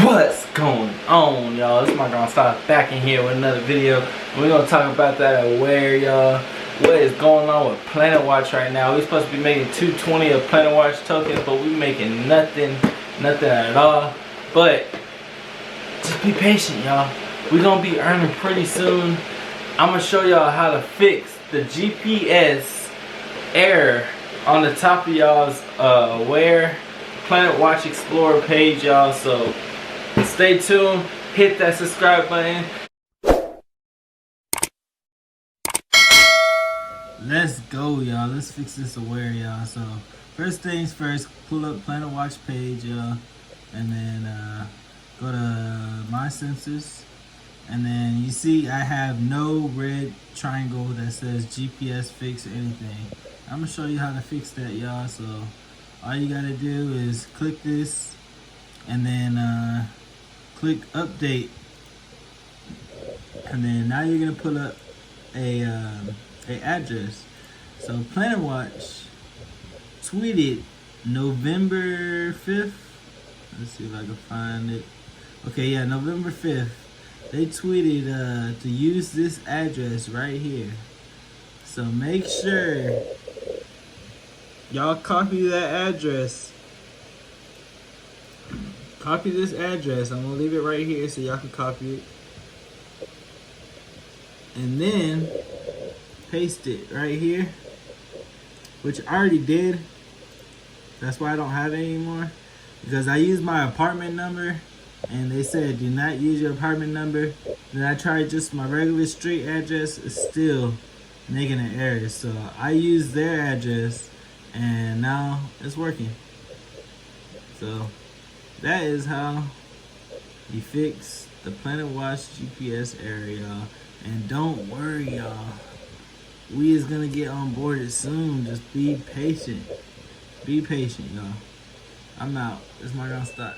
What's going on, y'all? It's my girl Stop back in here with another video. We're gonna talk about that Awair, y'all. What is going on with Planet Watch right now? We're supposed to be making 220 of Planet Watch tokens, but we're making nothing at all. But just be patient, y'all. We're gonna be earning pretty soon. I'm gonna show y'all how to fix the GPS error on the top of y'all's Awair Planet Watch Explorer page, y'all. So stay tuned, hit that subscribe button. Let's go, y'all. Let's fix this Awair, y'all. So first things first, pull up Planet Watch page, y'all, and then go to my sensors, and then you see I have no red triangle that says GPS fix or anything. I'm gonna show you how to fix that, y'all. So all you gotta do is click this and then click update, and then now you're gonna pull up a address. So Planet Watch tweeted November 5th. Let's see if I can find it. Okay, yeah, November 5th. They tweeted to use this address right here. So make sure y'all copy that address. Copy this address. I'm gonna leave it right here so y'all can copy it. And then paste it right here, which I already did. That's why I don't have it anymore, because I used my apartment number and they said do not use your apartment number. Then I tried just my regular street address, it's still making an error. So I used their address and now it's working. So that is how you fix the Planet Watch GPS error, y'all. And don't worry, y'all, we is gonna get on board soon. Just be patient. Be patient, y'all. I'm out. It's my girl Stop.